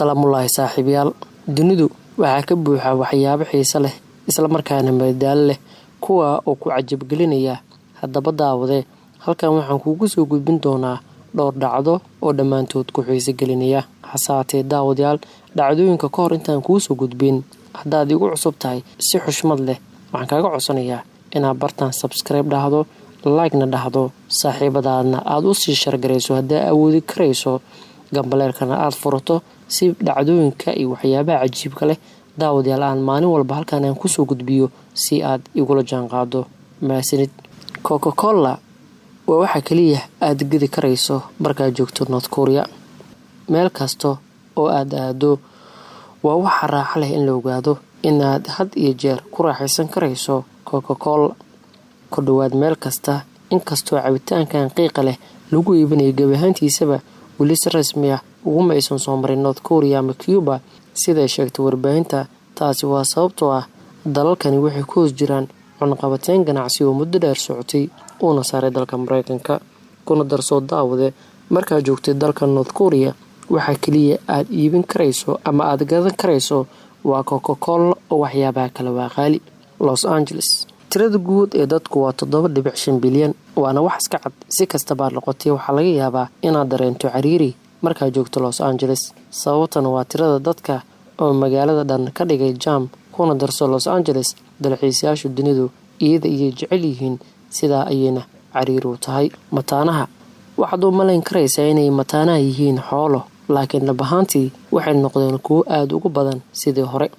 Salaamullaahi saaxiibayaal. Dunidu waxaa ka buuxa waxyaabo xiiso leh isla markaana madadaalo leh kuwa oo ku cajab gelinaya. Haddaba daawade, halkan waxaan kuugu soo gudbin doonaa dhowr dhacdo oo dhammaantood ku xiiso gelinaya. Hasaatee daawadayaal, dhacdooyinka ka hor intaan kuu soo gudbin, haddaad igu cusub tahay si xushmad leh waxaan kaaga codsanayaa inaad bartaan subscribe dhahdo, like-na dhahdo, saaxiibadaadna aad u sii shargarayso haddaa awoodi karayso, gambaleelkana aad furato si dhacdooyinka iyo waxyaabaha cajiibka leh daawadayaal aan maalin walba halkan aan kusoo gudbiyo si aad igula jaanqaado. Maasanid. Coca-Cola waa waxa kaliya aad gedi karayso markaad joogto North Korea. Meel kasta oo aad aado waa waxa raaxo leh in la ogaado inaad had iyo jeer ku raaxaysan karayso Coca-Cola. Ku dhawaad meel kasta, inkastoo cabitaankan qiiqa leh lagu iibinayo gabahaantiisaba weli si rasmi ah uguma aysan soo marin North Korea ama Cuba sida sheegtay warbaahinta. Taasi waa sababtoo ah dalalkani waxay ku hoos jiraan cunaqabateyn ganacsi oo muddo dheer socotay una saaray dalka Mareykanka. Kuna darso daawade, markaad joogtay dalka North Korea waxa kaliya aad iibin karayso ama aad gadan karayso waa Coca-Cola oo waxyaabaha kale waa qaali. Los Angeles, tirada guud ee dadku waa 7.5 bilyan, waana wax iska cad. Si kastaba noqotay, waxaa laga yaabaa inaad dareento ciriiri markaad joogto Los Angeles. Sababtana waa tirada dadka oo magaalada dhan ka dhigay jam. Kuna darso Los Angeles, dalxiisayaasha dunidu iyada iyo jecel yihiin sidaa ayayna ciriiri u tahay. Mataanaha waxaad u malayn karaysaa inay mataanaha yihiin xoolo, laakiin dhab ahaantii waxay noqdeen kuwo aad ugu badan sidii hore.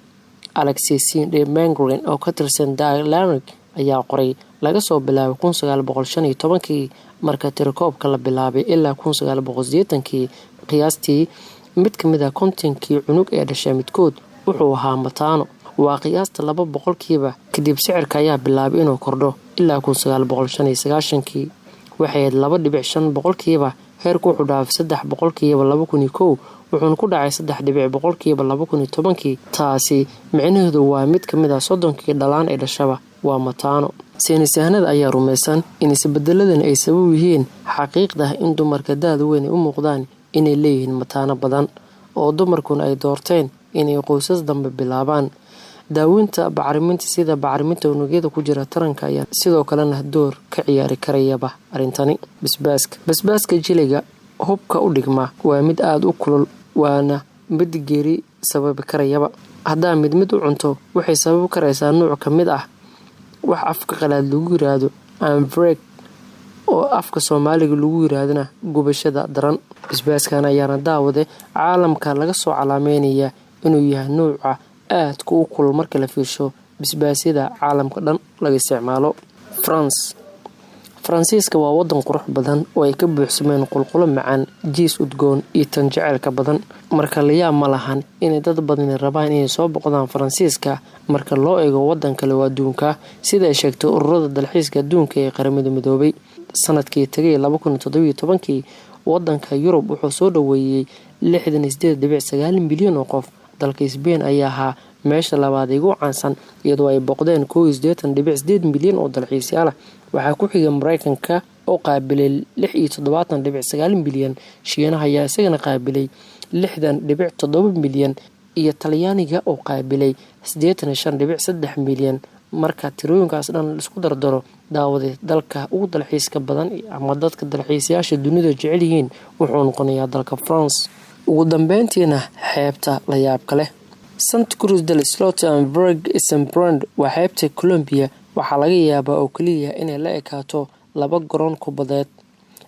Alexis de Mengren oo ka tirsan Dialectic ayaa qoray laga soo bilaabo 1915 marka tirakoobka la bilaabay ilaa 1980 qiyaastii mid ka mid ah kontonkii cunug ee dhashay midkood wuxuu ahaa mataano. Waa qiyaasta 2% kadib sicirka ayaa bilaabay inuu kordho ilaa 1995 waxay 2.5%. heerku wuxuu dhaafay 3% 2001 wuxuuna ku dhacay 3% 2010. taasi micnaheedu waa mid ka mid ah 30 dhalaan ee dhashaba waa mataano. Saynisyahannada ayaa rumaysan in isbedeladan ay sabab yihiin xaqiiqda in dumarka da'da weyn u muuqdaan inay leeyihiin mataano badan oo dumarkuna ay doorteen inay qoysas dambe bilaabaan. Daaweynta bacriminta sida bacriminta unugyada ku jira taranka ayaa sidoo kalena door ka ciyaari karayaba arintani. Basbaaska jiliga hubka u dhigma waa mid aad u kulul, waana mid geeri sababi karayaba. Haddaa mid u cunto waxay sababi karaysaa nooc ka mid ah wax afka qalaad lagu yiraahdo anthrax oo afka Soomaaliga lagu yiraahdana gubashada daran. Basbaaskan ayaana daawade caalamka laga soo calaameynaya inuu yahay nooca aad ku kulul marka la fiirsho basbaasyada caalamka dhan laga isticmaalo. Faransiiska waa wadan qurux badan oo ay ka buuxsameen qulqulo macaan, jiis udgoon iyo tan jaceylka badan. Marka la yaab ma lahan in dad badan rabaan inay soo boqdaan Faransiiska marka loo eego wadan kale oo adduunka sida ay sheegtay ururada dalxiiska adduunka ee qaramada midoobay. Sanadkii tagay 2017 wadanka Yurub wuxuu soo dhaweeyay 68.9 milyan oo qof. Dalka Spain ayaa ahaa meesha labaad ee ugu caansan iyadoo ay boqdeen 81.8 milyan oo dalxiisayaal ah. Waxaa ku xigay Mareykanka oo qaabilay 76.9 milyan, Shiinaha ayaa isagana qaabilay 60.7 milyan iyo Talyaaniga oo qaabilay 85.3 milyan. Marka tirooyinkaas dhan la isku dardaro daawade, dalka ugu dalxiiska badan ama dadka dalxiisayaasha dunida jecel yihiin wuxuu noqonayaa dalka France. Ugu dambeyntiina xeebta la yaabka leh Santa Cruz del Slote and Saint-Brand waa xeebta Colombia. Waxaa laga yaabaa oo kaliya inay la ekaato 2 garoon kubadeed,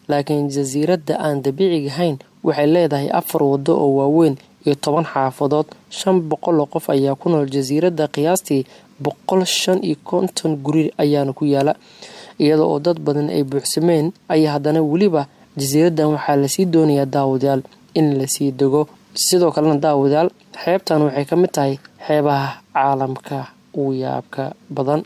laakiin jasiiradda aan dabiiciga ahayn waxay leedahay 4 wado oo waaweyn iyo 10 xaafadood. 500 oo qof ayaa ku nool jasiiradda, qiyaastii 155 guri ayaana ku yaala. Iyadoo oo dad badan ay buuxsameen ayaa haddana weliba jasiiraddan waxaa la sii doonayaa daawadayaal in la sii dego. Sidoo kalena daawadayaal, xeebtan waxay ka mid tahay xeebaha caalamka ugu yaabka badan.